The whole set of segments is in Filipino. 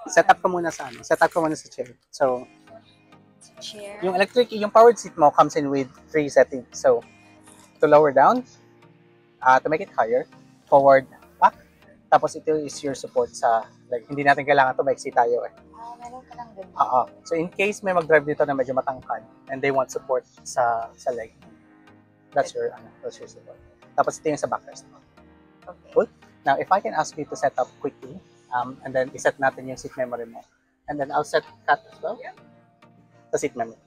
Set up ka muna sa ano. Set up ka muna sa chair. So, Chair. yung powered seat mo comes in with 3 settings. So, to lower down, to make it higher, forward, back. Tapos ito is your support sa, like, hindi natin kailangan to maiksi tayo eh. Meron ka lang ganun. So, in case may mag-drive dito na medyo matangkad and they want support sa leg, that's your support. Tapos ito yung sa backrest mo. Okay. Cool? Now, if I can ask you to set up quickly, and then iset natin yung seat memory mo. And then I'll set cut as well. Sa seat memory.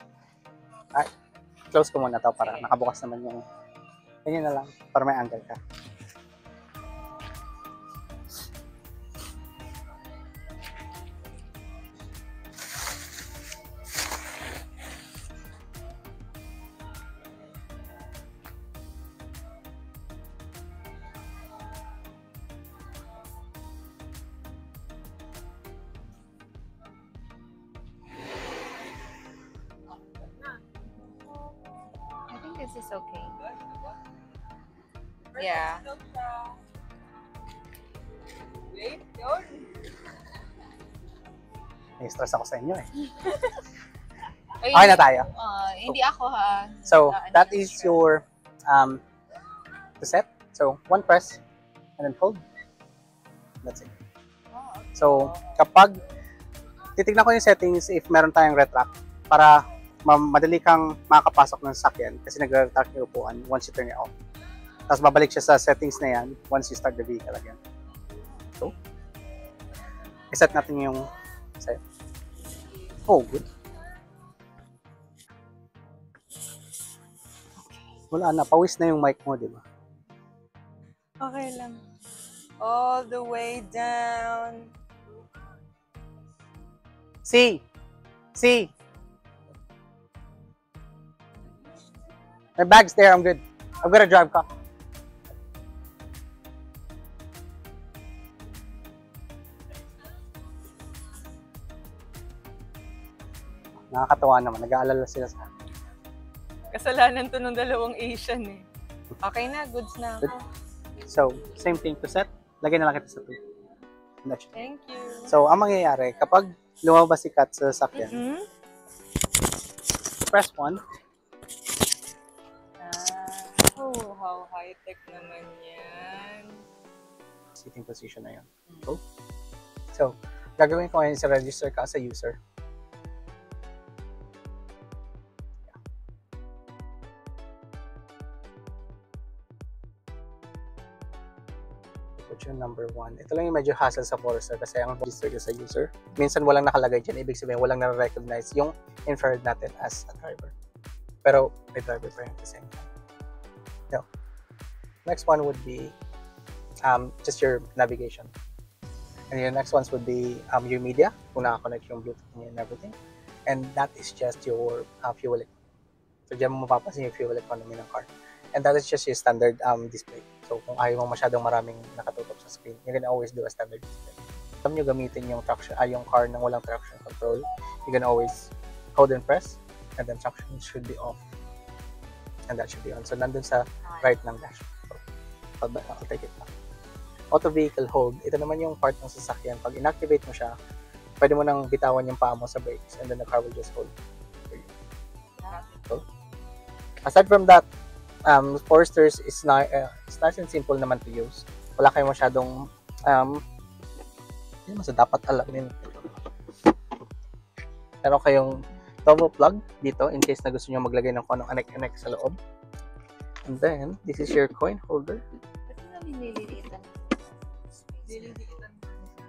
Alright. Close ko muna to para nakabukas naman yung ganyan na lang para may angle ka. This is okay. Yeah. May-stress ako sa inyo eh. Ay, Okay na tayo. Hindi ako ha. So, that is your the set. So, one press and then hold. That's it. So, kapag titignan ko yung settings if meron tayong retract para madali kang makakapasok ng sasakyan kasi nagre-retract yung upuan once you turn it off. Tapos babalik siya sa settings na yan once you start the vehicle again. So, iset natin yung set. Oh, good. Wala na, pawis na yung mic mo, di ba? Okay lang. All the way down. See! My bag's there, I'm good. I'm gonna drive ka. Nakakatawa naman, nag-aalala sila sa akin. Kasalanan to ng dalawang Asian eh. Okay na, goods na ako. So, same thing to set. Lagay na lang kita sa 2. Thank you. So, ang mangyayari, kapag lumabas si Kat sa sasakyan, press 1. Oh, how high-tech naman yan. Sitting position na yun. So, gagawin ko ngayon sa register ka sa user. Put yung number 1. Ito lang yung medyo hassle sa Forester kasi ang register ko sa user. Minsan walang nakalagay dyan. Ibig sabihin, walang na-recognize yung infrared natin as a driver. Pero may driver pa rin at the same time. No. Next one would be just your navigation. And your next ones would be your media, kung naka-connect yung Bluetooth niya and everything. And that is just your fuel economy. So, dyan mo mapapansin yung fuel economy ng car. And that is just your standard display. So, kung ayaw mo masyadong maraming nakatutok sa screen, you can always do a standard display. Alam nyo gamitin yung traction, yung car na walang traction control, you can always hold and press, and then traction should be off. And that should be on. So, nandun sa right ng dashboard. So, I'll take it back. Auto vehicle hold. Ito naman yung part ng sasakyan. Pag inactivate mo siya, pwede mo nang bitawan yung paa mo sa brakes and then the car will just hold for you. So, aside from that, Foresters is nice and simple naman to use. Wala kayong masyadong hindi mo sa dapat alamin. Meron kayong double plug dito in case na gusto nyo maglagay ng kung anong anek-anek sa loob. And then, this is your coin holder.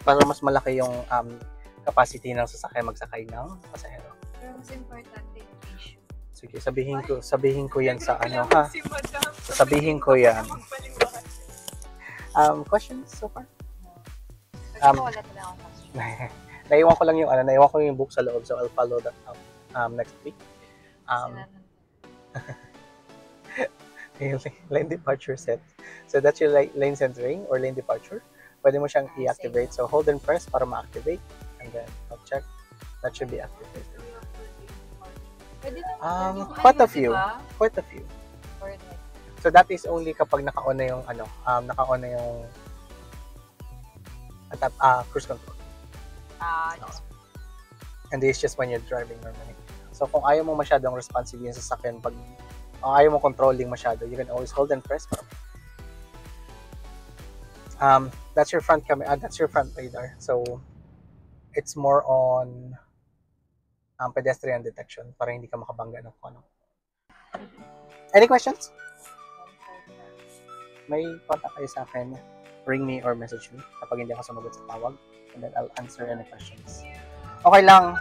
Para mas malaki yung capacity ng sasakyan magsakay ng pasahero. Pero mas importante yung issue. Sige, sabihin ko yan sa ano ha. Sabihin ko yan. Questions so far? Wala talaga akong question. Naiwan ko yung book sa loob, so I'll follow that up next week. Lane departure set. So that's your lane centering or lane departure. Pwede mo siyang i-activate. So hold and press para ma-activate. And then I'll check. That should be activated. Quite a few. So that is only kapag naka-on na yung cruise control. And this is just when you're driving normally. So kung ayaw mo masyadong responsive yung sasakyan, pag ayaw mo controlling masyado, you can always hold and press. That's your front camera. That's your front radar. So it's more on pedestrian detection para hindi ka makabangga ng ano. Any questions? May contact kayo sa akin. Ring me or message me kapag hindi ako sumagot sa tawag. And then I'll answer any questions. Okay lang.